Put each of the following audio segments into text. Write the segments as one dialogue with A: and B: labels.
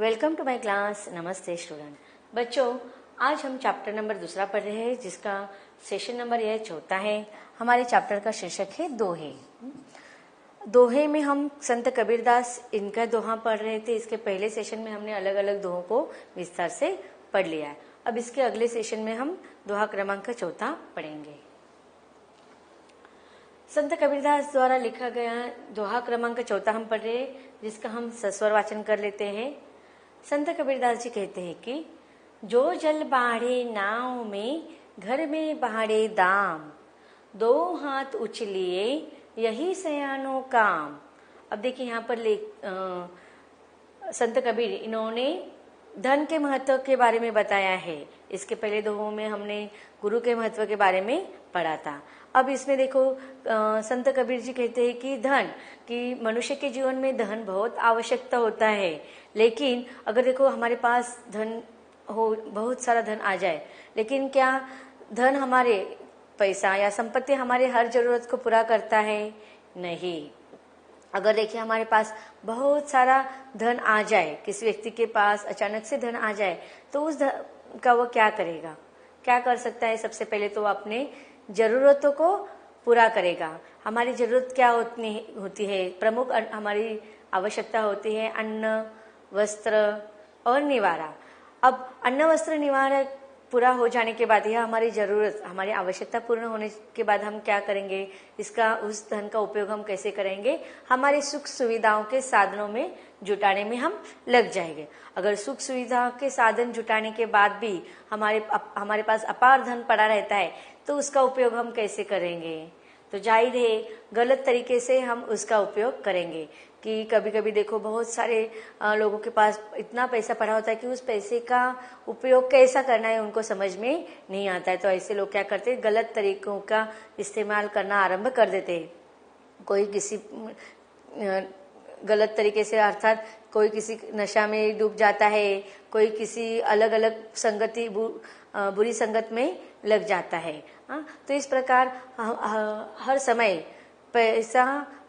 A: Welcome to my class. नमस्ते student. बच्चों, आज हम चैप्टर नंबर 2 पढ़ रहे हैं, जिसका सेशन नंबर यह 4 है। हमारे चैप्टर का शीर्षक है दोहे। दोहे में हम संत कबीरदास इनका दोहा पढ़ रहे थे। इसके पहले सेशन में हमने अलग अलग दोहों को विस्तार से पढ़ लिया है। अब इसके अगले सेशन में हम दोहा क्रमांक 4 पढ़ेंगे। संत कबीरदास द्वारा लिखा गया दोहा क्रमांक 4 हम पढ़ रहे हैं, जिसका हम सस्वर वाचन कर लेते हैं। संत कबीरदास जी कहते हैं कि जो जल बाढ़े नाव में, घर में बाढ़े दाम, 2 हाथ उछलिए यही सयानो काम। अब देखिए यहाँ पर संत कबीर इन्होंने धन के महत्व के बारे में बताया है। इसके पहले दोहों में हमने गुरु के महत्व के बारे में पढ़ा था। अब इसमें देखो संत कबीर जी कहते हैं कि धन, कि मनुष्य के जीवन में धन बहुत आवश्यकता होता है। लेकिन अगर देखो हमारे पास धन हो, बहुत सारा धन आ जाए, लेकिन क्या धन हमारे पैसा या संपत्ति हमारे हर जरूरत को पूरा करता है? नहीं। अगर देखिए हमारे पास बहुत सारा धन आ जाए, किसी व्यक्ति के पास अचानक से धन आ जाए, तो उस धन का वो क्या करेगा? क्या कर सकता है? सबसे पहले तो अपने जरूरतों को पूरा करेगा। हमारी जरूरत क्या होती है? प्रमुख हमारी आवश्यकता होती है अन्न, वस्त्र और निवारा। अब अन्न, वस्त्र, निवारा पूरा हो जाने के बाद, यह हमारी जरूरत, हमारी आवश्यकता पूर्ण होने के बाद हम क्या करेंगे? इसका, उस धन का उपयोग हम कैसे करेंगे? हमारी सुख सुविधाओं के साधनों में जुटाने में हम लग जाएंगे। अगर सुख सुविधा के साधन जुटाने के बाद भी हमारे पास अपार धन पड़ा रहता है, तो उसका उपयोग हम कैसे करेंगे? तो जाहिर है गलत तरीके से हम उसका उपयोग करेंगे। कि कभी कभी देखो बहुत सारे लोगों के पास इतना पैसा पड़ा होता है कि उस पैसे का उपयोग कैसा करना है उनको समझ में नहीं आता है। तो ऐसे लोग क्या करते हैं? गलत तरीकों का इस्तेमाल करना आरंभ कर देते हैं। कोई किसी गलत तरीके से, अर्थात कोई किसी नशा में डूब जाता है, कोई किसी अलग अलग संगति, बुरी संगत में लग जाता है। तो इस प्रकार हर समय पैसा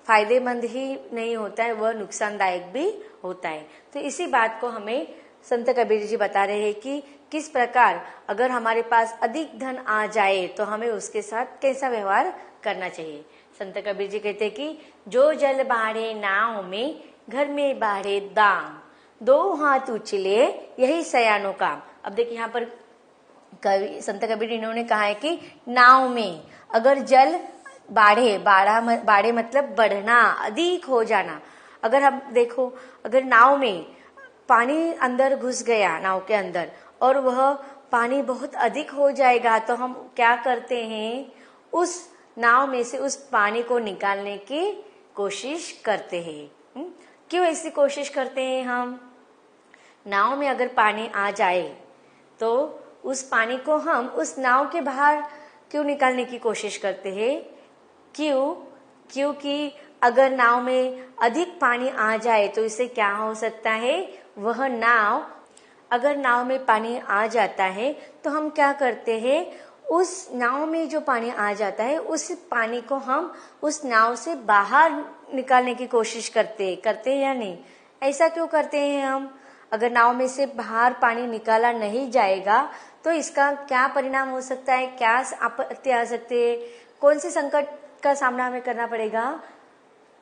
A: फायदेमंद ही नहीं होता है, वह नुकसानदायक भी होता है। तो इसी बात को हमें संत कबीर जी बता रहे हैं कि किस प्रकार अगर हमारे पास अधिक धन आ जाए तो हमें उसके साथ कैसा व्यवहार करना चाहिए। संत कबीर जी कहते हैं कि जो जल बाढ़े नाव में, घर में बाढ़े दाम, 2 हाथ उछले यही सयानो काम। अब देखिए यहाँ पर संत कबीर इन्होंने कहा है कि नाव में अगर जल बाढ़े मतलब बढ़ना, अधिक हो जाना। अगर हम देखो, अगर नाव में पानी अंदर घुस गया, नाव के अंदर, और वह पानी बहुत अधिक हो जाएगा, तो हम क्या करते हैं? उस नाव में से उस पानी को निकालने की कोशिश करते हैं। क्यों ऐसी कोशिश करते हैं हम? नाव में अगर पानी आ जाए तो उस पानी को हम उस नाव के बाहर क्यों निकालने की कोशिश करते हैं? क्योंकि अगर नाव में अधिक पानी आ जाए तो इससे क्या हो सकता है? वह नाव, अगर नाव में पानी आ जाता है तो हम क्या करते हैं? उस नाव में जो पानी आ जाता है, उस पानी को हम उस नाव से बाहर निकालने की कोशिश करते हैं या नहीं? ऐसा क्यों करते हैं हम? अगर नाव में से बाहर पानी निकाला नहीं जाएगा तो इसका क्या परिणाम हो सकता है? क्या आपत्ति आ सकती है? कौन से संकट का सामना हमें करना पड़ेगा?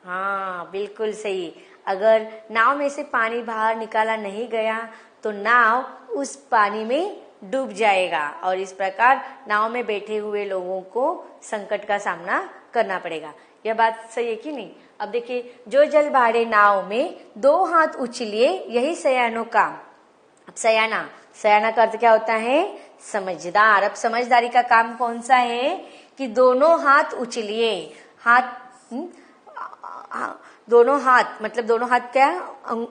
A: हाँ, बिल्कुल सही। अगर नाव में से पानी बाहर निकाला नहीं गया तो नाव उस पानी में डूब जाएगा, और इस प्रकार नाव में बैठे हुए लोगों को संकट का सामना करना पड़ेगा। यह बात सही है कि नहीं? अब देखिए, जो जल बाढ़े नाव में, 2 हाथ उछलिए यही सयानो काम। अब सयाना का अर्थ क्या होता है? समझदार। अब समझदारी का काम कौन सा है? कि दोनों हाथ उछलिए। दोनों हाथ मतलब दोनों हाथ क्या?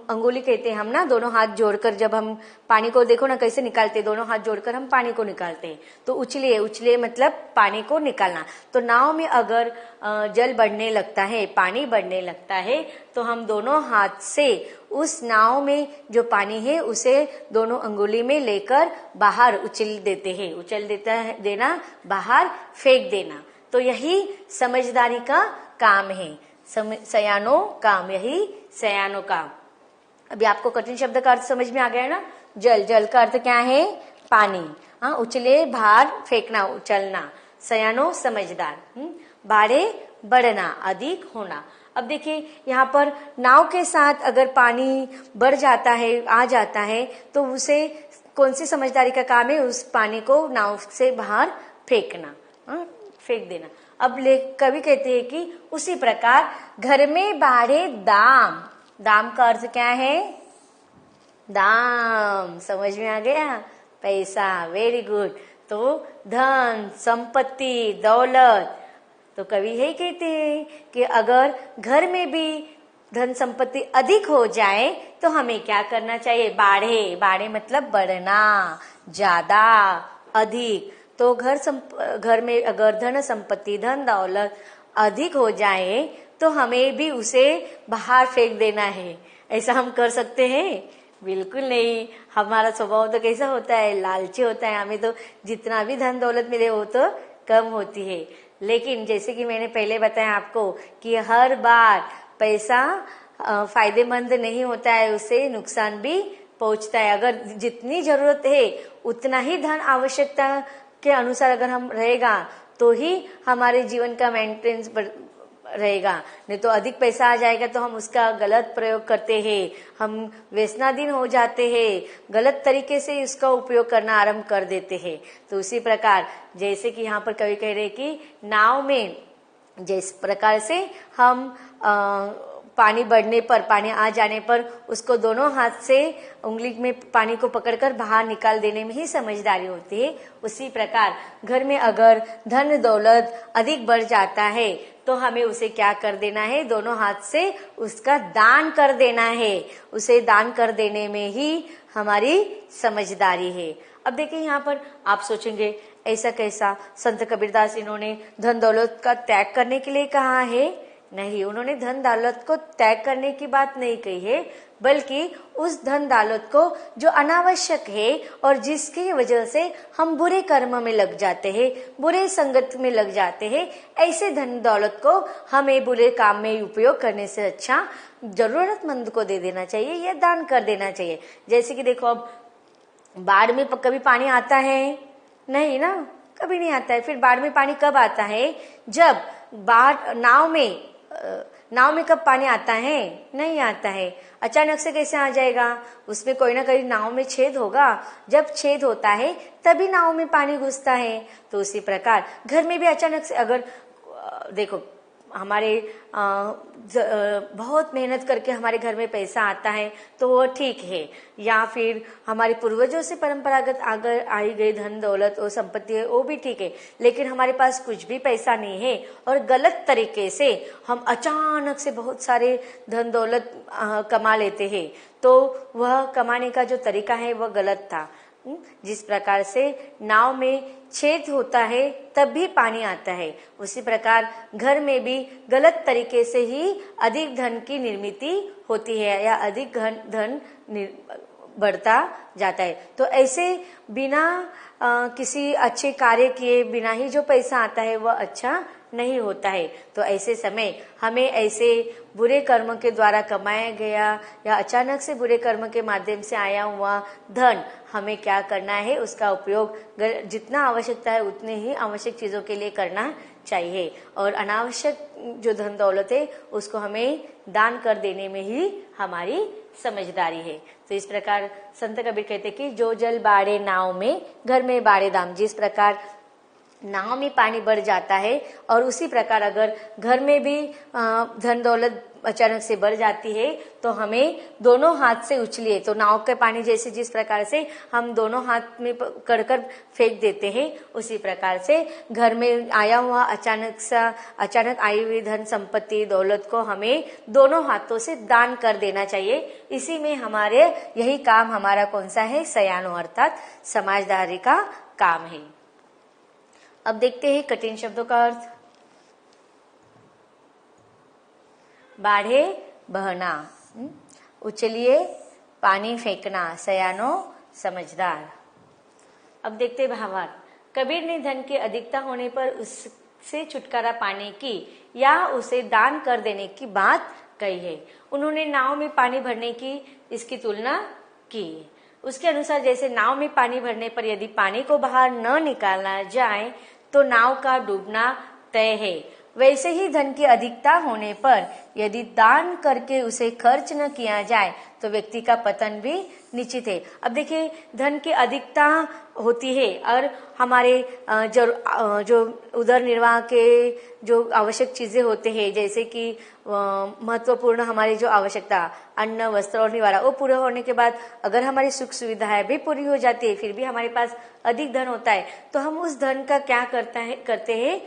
A: अंगुली कहते हैं हम ना। दोनों हाथ जोड़कर जब हम पानी को, देखो ना कैसे निकालते, दोनों हाथ जोड़कर हम पानी को निकालते हैं। तो उछलिए मतलब पानी को निकालना। तो नाव में अगर जल बढ़ने लगता है, पानी बढ़ने लगता है, तो हम दोनों हाथ से उस नाव में जो पानी है उसे दोनों अंगुली में लेकर बाहर उछल देना, बाहर फेंक देना। तो यही समझदारी का काम है। सयानो काम, यही सयानो काम। अभी आपको कठिन शब्द का अर्थ समझ में आ गया है ना। जल, जल का अर्थ क्या है? पानी। हाँ, उछले भार फेंकना, उछलना। सयानो समझदार। बाढ़े बढ़ना, अधिक होना। अब देखिए यहाँ पर नाव के साथ अगर पानी बढ़ जाता है, आ जाता है, तो उसे कौन सी समझदारी का काम है? उस पानी को नाव से बाहर फेंकना, फेंक देना। अब कवि कहते हैं कि उसी प्रकार घर में बाढ़े दाम। दाम का अर्थ क्या है? दाम। समझ में आ गया? पैसा। Very good. तो धन, संपत्ति, दौलत। तो कवि यही कहते हैं कि अगर घर में भी धन संपत्ति अधिक हो जाए तो हमें क्या करना चाहिए? बाढ़े। बाढ़े मतलब बढ़ना, ज्यादा, अधिक। तो घर में अगर धन संपत्ति, धन दौलत अधिक हो जाए तो हमें भी उसे बाहर फेंक देना है। ऐसा हम कर सकते हैं? बिल्कुल नहीं। हमारा स्वभाव तो कैसा होता है? लालची होता है। हमें तो जितना भी धन दौलत मिले वो तो कम होती है। लेकिन जैसे कि मैंने पहले बताया आपको कि हर बार पैसा फायदेमंद नहीं होता है, उसे नुकसान भी पहुंचता है। अगर जितनी जरूरत है उतना ही धन आवश्यकता के अनुसार अगर हम रहेगा तो ही हमारे जीवन का मेंटेनेंस रहेगा। नहीं तो अधिक पैसा आ जाएगा तो हम उसका गलत प्रयोग करते हैं, हम व्यसनाधीन हो जाते हैं, गलत तरीके से इसका उपयोग करना आरंभ कर देते हैं। तो उसी प्रकार जैसे कि यहाँ पर कवि कह रहे कि नाव में जिस प्रकार से हम पानी बढ़ने पर, पानी आ जाने पर उसको दोनों हाथ से उंगली में पानी को पकड़कर बाहर निकाल देने में ही समझदारी होती है, उसी प्रकार घर में अगर धन दौलत अधिक बढ़ जाता है तो हमें उसे क्या कर देना है? दोनों हाथ से उसका दान कर देना है। उसे दान कर देने में ही हमारी समझदारी है। अब देखिए यहाँ पर आप सोचेंगे ऐसा कैसा? संत कबीरदास इन्होंने धन दौलत का त्याग करने के लिए कहा है? नहीं, उन्होंने धन दौलत को त्याग करने की बात नहीं कही है, बल्कि उस धन दौलत को जो अनावश्यक है और जिसकी वजह से हम बुरे कर्म में लग जाते हैं, बुरे संगत में लग जाते हैं, ऐसे धन दौलत को हमें बुरे काम में उपयोग करने से अच्छा जरूरतमंद को दे देना चाहिए या दान कर देना चाहिए। जैसे कि देखो, अब बाढ़ में कभी पानी आता है? नहीं ना, कभी नहीं आता है। फिर बाढ़ में पानी कब आता है? जब बाढ़ नाव में कब पानी आता है? नहीं आता है। अचानक से कैसे आ जाएगा? उसमें कोई ना कोई नाव में छेद होगा। जब छेद होता है तभी नाव में पानी घुसता है। तो उसी प्रकार घर में भी अचानक से अगर देखो हमारे बहुत मेहनत करके हमारे घर में पैसा आता है तो वो ठीक है, या फिर हमारे पूर्वजों से परंपरागत आगर आई गई धन दौलत और संपत्ति है वो भी ठीक है। लेकिन हमारे पास कुछ भी पैसा नहीं है और गलत तरीके से हम अचानक से बहुत सारे धन दौलत कमा लेते हैं, तो वह कमाने का जो तरीका है वह गलत था। जिस प्रकार से नाव में छेद होता है तब भी पानी आता है, उसी प्रकार घर में भी गलत तरीके से ही अधिक धन की निर्मित होती है या अधिक धन बढ़ता जाता है। तो ऐसे बिना किसी अच्छे कार्य किए बिना ही जो पैसा आता है वह अच्छा नहीं होता है। तो ऐसे समय हमें ऐसे बुरे कर्म के द्वारा कमाया गया या अचानक से बुरे कर्म के माध्यम से आया हुआ धन हमें क्या करना है? उसका उपयोग जितना आवश्यकता है उतने ही आवश्यक चीजों के लिए करना चाहिए, और अनावश्यक जो धन दौलत है उसको हमें दान कर देने में ही हमारी समझदारी है। तो इस प्रकार संत कबीर कहते कि जो जल बाड़े नाव में, घर में बाड़े दाम। जिस प्रकार नाव में पानी बढ़ जाता है और उसी प्रकार अगर घर में भी धन दौलत अचानक से बढ़ जाती है तो हमें दोनों हाथ से उछलिए। तो नाव के पानी जैसे जिस प्रकार से हम दोनों हाथ में पकड़कर फेंक देते हैं, उसी प्रकार से घर में आया हुआ अचानक आई हुई धन संपत्ति दौलत को हमें दोनों हाथों से दान कर देना चाहिए। इसी में हमारे यही काम हमारा कौन सा है? सयानो अर्थात समझदारी का काम है। अब देखते हैं कठिन शब्दों का अर्थ। बाढ़े बहना, उछलिए पानी फेंकना, सयानो समझदार। अब देखते भावार्थ। कबीर ने धन की अधिकता होने पर उससे छुटकारा पाने की या उसे दान कर देने की बात कही है। उन्होंने नाव में पानी भरने की इसकी तुलना की। उसके अनुसार जैसे नाव में पानी भरने पर यदि पानी को बाहर न निकाला जाए तो नाव का डूबना तय है, वैसे ही धन की अधिकता होने पर यदि दान करके उसे खर्च न किया जाए तो व्यक्ति का पतन भी निश्चित है। अब देखिए, धन की अधिकता होती है और हमारे जो उदर निर्वाह के जो आवश्यक चीजें होते हैं, जैसे कि महत्वपूर्ण हमारी जो आवश्यकता अन्न, वस्त्र और निवारा, वो पूरा होने के बाद अगर हमारी सुख सुविधाएं भी पूरी हो जाती है, फिर भी हमारे पास अधिक धन होता है, तो हम उस धन का क्या करते हैं,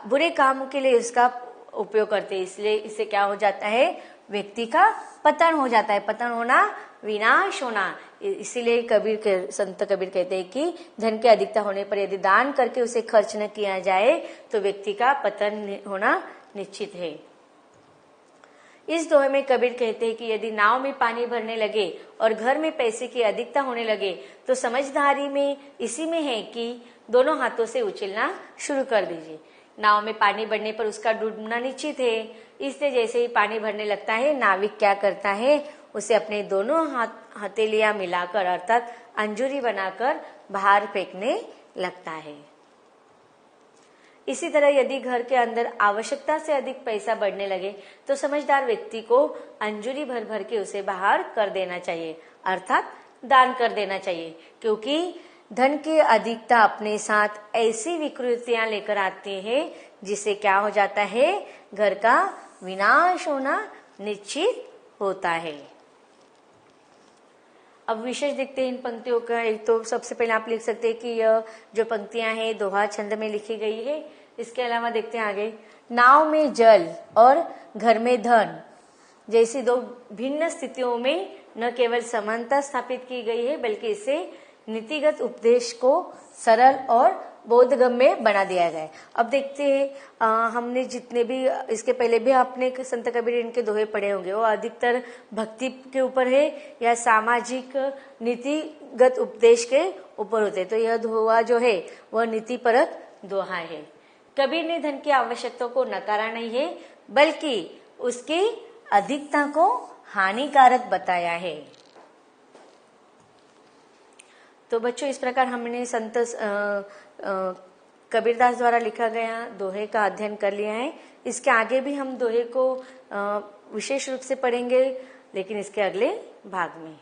A: बुरे कामों के लिए इसका उपयोग करते हैं। इसलिए इससे क्या हो जाता है, व्यक्ति का पतन हो जाता है। पतन होना, विनाश होना। इसीलिए संत कबीर कहते हैं कि धन की अधिकता होने पर यदि दान करके उसे खर्च न किया जाए तो व्यक्ति का पतन होना निश्चित है। इस दोहे में कबीर कहते हैं कि यदि नाव में पानी भरने लगे और घर में पैसे की अधिकता होने लगे तो समझदारी में इसी में है कि दोनों हाथों से उछलना शुरू कर दीजिए। नाव में पानी भरने पर उसका डूबना निश्चित है, इसलिए जैसे ही पानी भरने लगता है, नाविक क्या करता है, उसे अपने दोनों हथेलियां मिलाकर अर्थात अंजुरी बनाकर बाहर फेंकने लगता है। इसी तरह यदि घर के अंदर आवश्यकता से अधिक पैसा बढ़ने लगे तो समझदार व्यक्ति को अंजुरी भर भर के उसे बाहर कर देना चाहिए, अर्थात दान कर देना चाहिए, क्योंकि धन की अधिकता अपने साथ ऐसी विकृतियां लेकर आती है जिससे क्या हो जाता है, घर का विनाश होना निश्चित होता है। अब विशेष देखते हैं इन पंक्तियों का। एक तो सबसे पहले आप लिख सकते हैं कि यह जो पंक्तियां हैं दोहा छंद में लिखी गई है। इसके अलावा देखते हैं आगे, नाव में जल और घर में धन जैसी दो भिन्न स्थितियों में न केवल समानता स्थापित की गई है बल्कि इससे नीतिगत उपदेश को सरल और बोधगम्य बना दिया गया है। अब देखते हैं, हमने जितने भी इसके पहले भी आपने संत कबीर इनके दोहे पढ़े होंगे, वो अधिकतर भक्ति के ऊपर है या सामाजिक नीतिगत उपदेश के ऊपर होते। तो यह दोहा जो है वह नीतिपरक दोहा है। कबीर ने धन की आवश्यकता को नकारा नहीं है बल्कि उसकी अधिकता को हानिकारक बताया है। तो बच्चों, इस प्रकार हमने संत कबीरदास द्वारा लिखा गया दोहे का अध्ययन कर लिया है। इसके आगे भी हम दोहे को विशेष रूप से पढ़ेंगे, लेकिन इसके अगले भाग में।